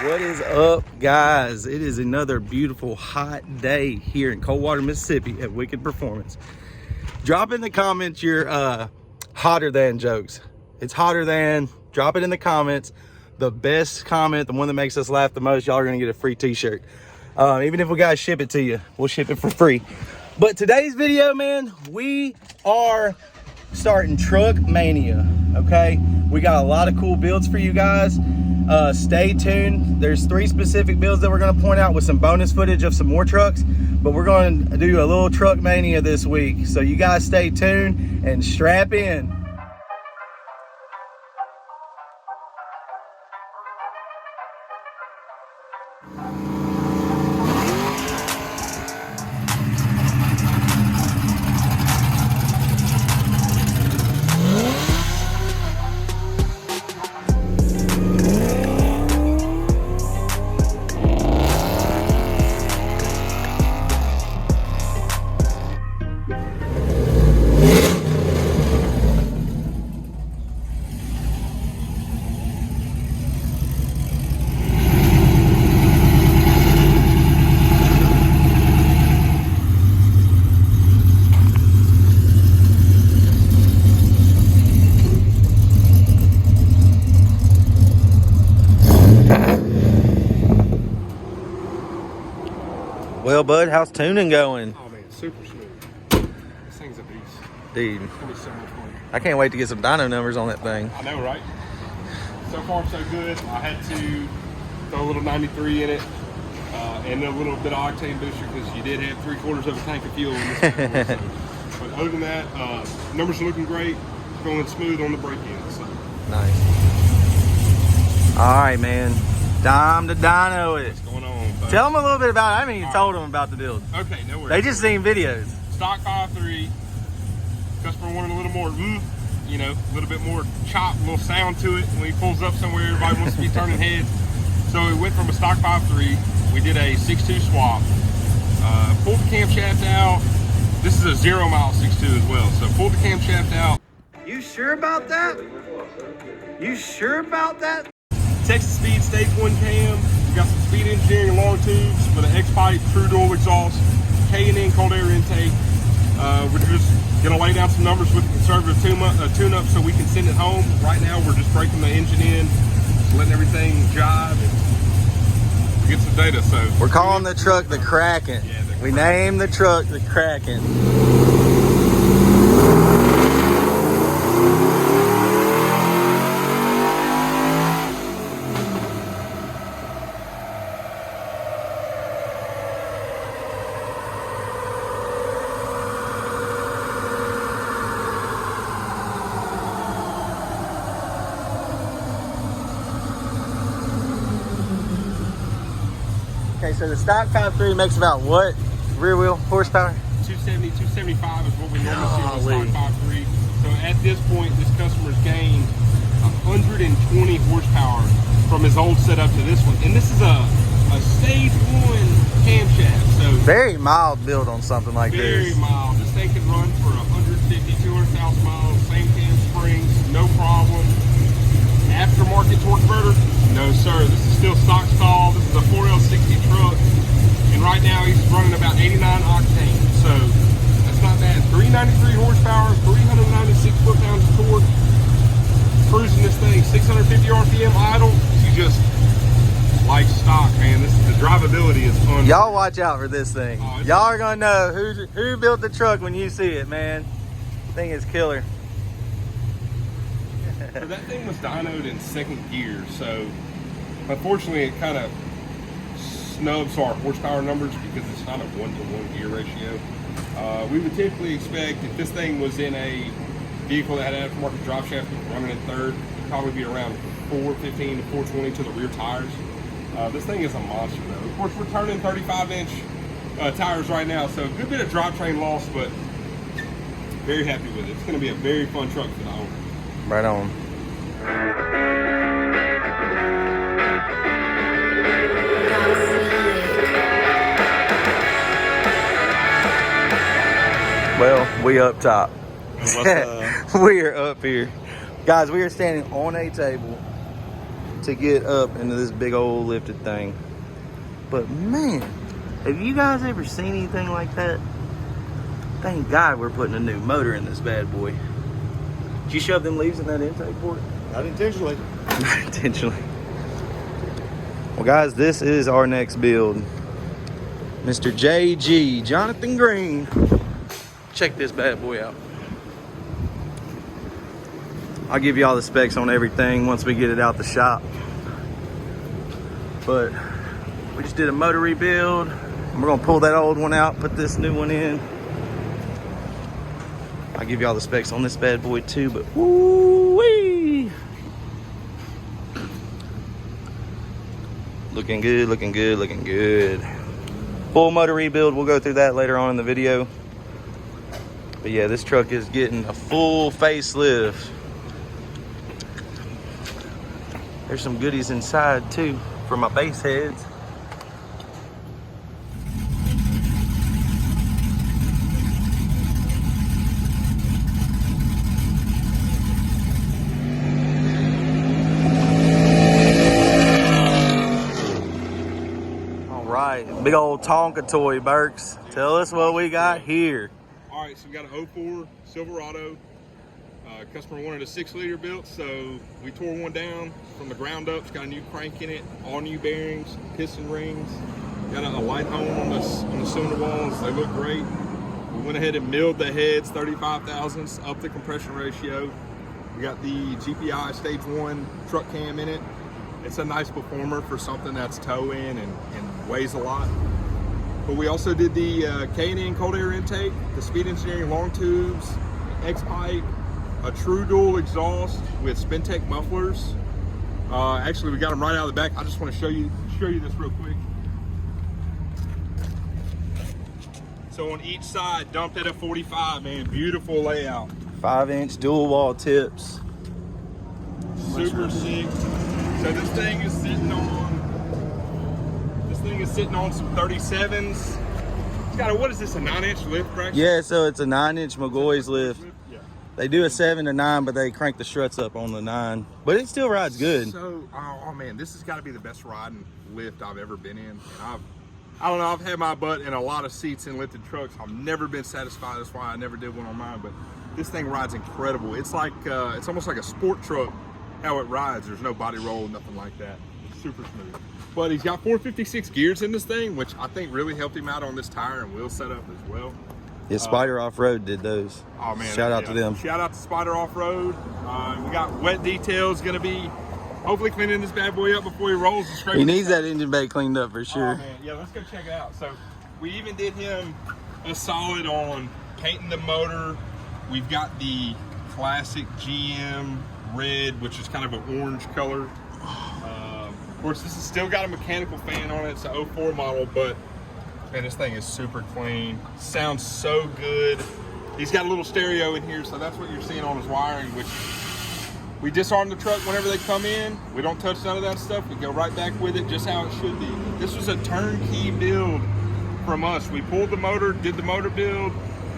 What is up, guys? It is another beautiful hot day here in Coldwater, Mississippi at Wicked Performance. Drop in the comments your hotter than jokes. It's hotter than. Drop it in the comments. The best comment, the one that makes us laugh the most, y'all are gonna get a free t-shirt. Even if we gotta ship it to you, we'll ship it for free. But today's video, man, we are starting Truck Mania, okay? We got a lot of cool builds for you guys. Stay tuned. There's 3 specific builds that we're going to point out with some bonus footage of some more trucks, but we're going to do a little Truck Mania this week. So you guys stay tuned and strap in. Well, bud, how's tuning going? Oh man, super smooth. This thing's a beast. Dude, It's gonna be so much fun. I can't wait to get some dyno numbers on that thing. I know, right? So far, so good. I had to throw a little 93 in it and a little bit of octane booster because you did have 3/4 of a tank of fuel in this vehicle, so. But other than that, numbers are looking great. Going smooth on the brake end. So. Nice. All right, man. Time to dyno it. What's going on, folks? Tell them a little bit about it. I haven't even told them about the build. Okay, no worries. They just seen videos. Stock 5.3. Customer wanted a little more, you know, a little bit more chop, a little sound to it. When he pulls up somewhere, everybody wants to be turning heads. So it went from a stock 5.3. We did a 6.2 swap. Pulled the camshaft out. This is a 0 mile 6.2 as well. So pulled the camshaft out. You sure about that? You sure about that? Texas Speed Stage 1 cam. We got some speed engineering long tubes with an X-pipe crude oil exhaust, K&N cold air intake. We're just gonna lay down some numbers with a conservative tune-up so we can send it home. Right now, we're just breaking the engine in, just letting everything jive and get some data. So We're calling the truck the Kraken. Yeah, the We named the truck the Kraken. Okay, so the stock 5.3 makes about what rear wheel horsepower? 270, 275 is what we normally see on Golly. the stock 5.3. So at this point, this customer's gained 120 horsepower from his old setup to this one. And this is a stage 1 camshaft. So Very mild build on something like very this. mild. This thing can run for 150, 200,000 miles, same cam springs, no problem. Aftermarket torque converter? No, sir. This is still stock stall. This is a 4L60 truck. And right now he's running about 89 octane. So that's not bad. 393 horsepower, 396 foot-pounds of torque. Cruising this thing, 650 RPM idle. You just like stock, man. The drivability is fun. Y'all watch out for this thing. Oh, Y'all are gonna know who built the truck when you see it, man. The thing is killer. So that thing was dynoed in 2nd gear, so unfortunately it kind of snubs our horsepower numbers because it's not a 1-to-1 gear ratio. We would typically expect if this thing was in a vehicle that had aftermarket drive shaft running in 3rd, it'd probably be around 415 to 420 to the rear tires. This thing is a monster though. Of course, we're turning 35-inch tires right now, so a good bit of drivetrain loss, but very happy with it. It's going to be a very fun truck for the owner. Right on. Well, we up top. What's up? We are up here. Guys, we are standing on a table to get up into this big old lifted thing. But man, have you guys ever seen anything like that? Thank God we're putting a new motor in this bad boy. Did you shove them leaves in that intake port? Not intentionally. Not intentionally. Well guys, this is our next build. Mr. JG, Jonathan Green. Check this bad boy out. I'll give you all the specs on everything once we get it out the shop. But we just did a motor rebuild. And we're gonna pull that old one out, put this new one in. I'll give you all the specs on this bad boy too, but woo-wee! Looking good, looking good, looking good. Full motor rebuild, we'll go through that later on in the video. But yeah, this truck is getting a full facelift. There's some goodies inside too for my base heads. All right, big old Tonka toy, Burks. Tell us what we got here. All right, so we got an 04 Silverado. Customer wanted a 6-liter built, so we tore one down from the ground up. It's got a new crank in it, all new bearings, piston rings. Got a light hone on the cylinder walls. They look great. We went ahead and milled the heads 35 thousandths, up the compression ratio. We got the GPI Stage 1 truck cam in it. It's a nice performer for something that's tow-in and weighs a lot. But we also did the K&N cold air intake, the Speed Engineering long tubes, X-pipe, a true dual exhaust with SpinTech mufflers. Actually, we got them right out of the back. I just want to show you this real quick. So on each side, dumped at a 45, man. Beautiful layout. 5-inch dual wall tips. Super sick. So this thing is sitting on some 37s. It's got a, what is this, a 9-inch lift, Kraken? Yeah, so it's a 9-inch McGoy's lift. Yeah. They do a 7 or 9, but they crank the struts up on the 9. But it still rides good. So, oh man, this has got to be the best riding lift I've ever been in. And I don't know, I've had my butt in a lot of seats in lifted trucks. I've never been satisfied. That's why I never did one on mine. But this thing rides incredible. It's like, it's almost like a sport truck how it rides. There's no body roll, nothing like that. It's super smooth. But he's got 456 gears in this thing, which I think really helped him out on this tire and wheel setup as well. Yeah, Spider Off-Road did those. Oh man, shout out to them. Shout out to Spider Off-Road. We got wet details gonna be hopefully cleaning this bad boy up before he rolls and scrapes. He needs that engine bay cleaned up for sure. Oh man, yeah, let's go check it out. So we even did him a solid on painting the motor. We've got the classic GM red, which is kind of an orange color. Of course, this has still got a mechanical fan on it. It's an 04 model, but man, this thing is super clean. Sounds so good. He's got a little stereo in here, so that's what you're seeing on his wiring, which we disarm the truck whenever they come in. We don't touch none of that stuff. We go right back with it just how it should be. This was a turnkey build from us. We pulled the motor, did the motor build,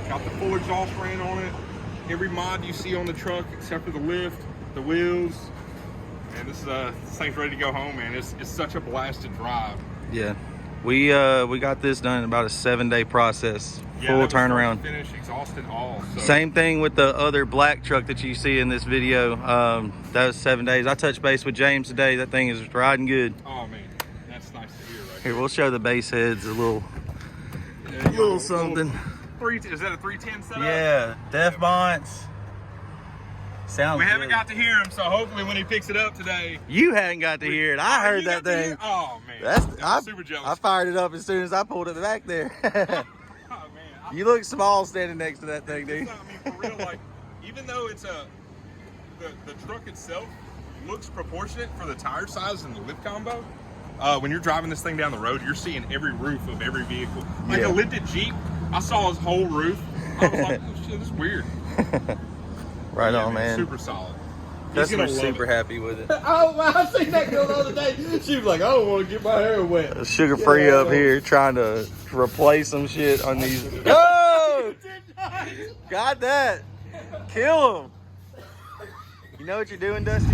got the full exhaust ran on it. Every mod you see on the truck except for the lift, the wheels. And this thing's ready to go home, man. It's such a blast to drive. Yeah, we got this done in about a 7-day process, full turnaround. Finish, exhaust and all. So. Same thing with the other black truck that you see in this video. That was 7 days. I touched base with James today. That thing is riding good. Oh man, that's nice to hear. Right here, we'll show the base heads a little something. Is that a 310 setup? Yeah, Def Bonts. Sounds we haven't good. got to hear him, so hopefully when he picks it up today. You hadn't got to hear it. I heard that thing. Oh man, I'm super jealous. I fired it up as soon as I pulled it back there. Oh man, you look small standing next to that thing, dude. I mean, for real, like even though it's the truck itself looks proportionate for the tire size and the lift combo. When you're driving this thing down the road, you're seeing every roof of every vehicle. Like a lifted Jeep, I saw his whole roof. I was like, oh, shit, this is weird. Right on, man. Super solid. Customer's super happy with it. Oh, man, I seen that girl the other day. She was like, I don't want to get my hair wet. Sugar free up here trying to replace some shit on these. Oh! Got that. Kill him. You know what you're doing, Dusty?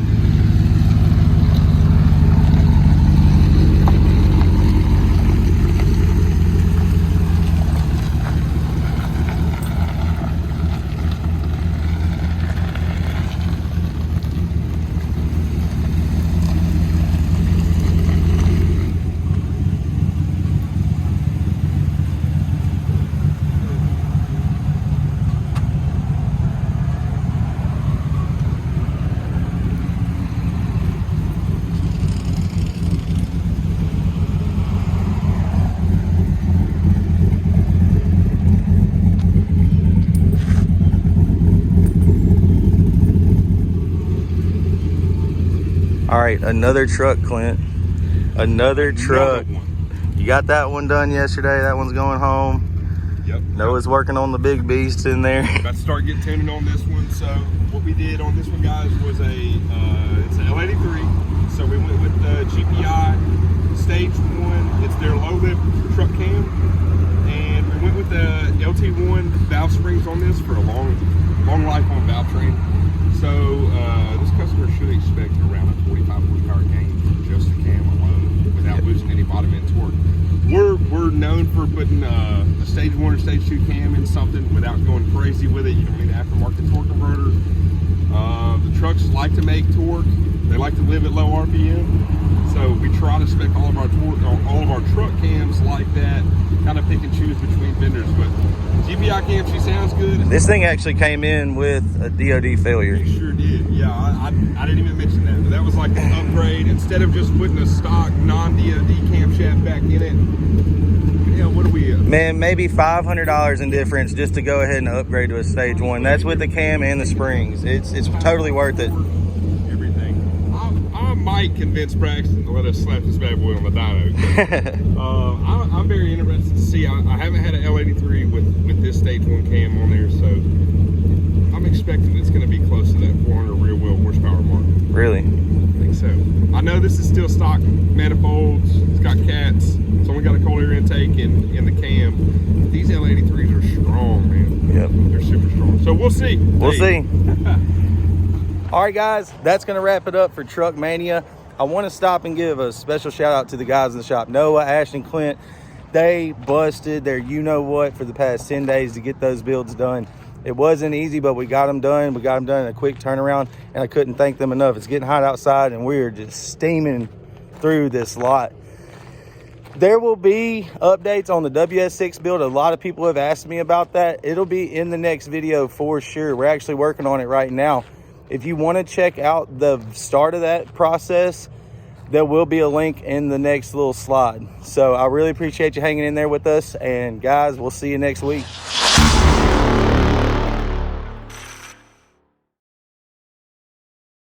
right, another truck, Clint. Another truck. You got that one done yesterday. That one's going home. Yep. Noah's working on the big beast in there. About to start getting tuning on this one. So what we did on this one, guys, was it's an L83. So we went with the GPI Stage 1. It's their low lift truck cam, and we went with the LT1 Valve Springs on this for a long life on valve train. So this customer should expect around a 45 horsepower gain from just the cam alone, without losing any bottom end torque. We're known for putting a stage 1 or stage 2 cam in something without going crazy with it. You don't need an aftermarket torque converter. The trucks like to make torque. They like to live at low RPM. So we try to spec all of our truck cams like that. Kind of pick and choose between vendors, but GPI cam, she sounds good. This thing actually came in with a DOD failure. You sure did. Yeah, I didn't even mention that, but that was like an upgrade. Instead of just putting a stock non-DOD camshaft back in it, yeah, what do we? Man, maybe $500 in difference just to go ahead and upgrade to a stage 1. That's with the cam and the springs. It's totally worth it. Everything. I might convince Braxton to let us slap this bad boy on the dyno. I'm very interested to see. I haven't had an L83 with this stage 1 cam on there, so I'm expecting it's going to be close to that 400 rear wheel horsepower mark. Really? I think so. I know this is still stock manifolds. It's got cats. It's only got a cold air intake in the cam. But these L83s are strong, man. Yep. They're super strong. So we'll see. We'll see. All right, guys, that's going to wrap it up for Truck Mania. I want to stop and give a special shout out to the guys in the shop, Noah, Ashton, Clint. They busted their you-know-what for the past 10 days to get those builds done. It wasn't easy, but we got them done. We got them done in a quick turnaround, and I couldn't thank them enough. It's getting hot outside, and we're just steaming through this lot. There will be updates on the WS6 build. A lot of people have asked me about that. It'll be in the next video for sure. We're actually working on it right now. If you want to check out the start of that process, there will be a link in the next little slide. So I really appreciate you hanging in there with us. And guys, we'll see you next week.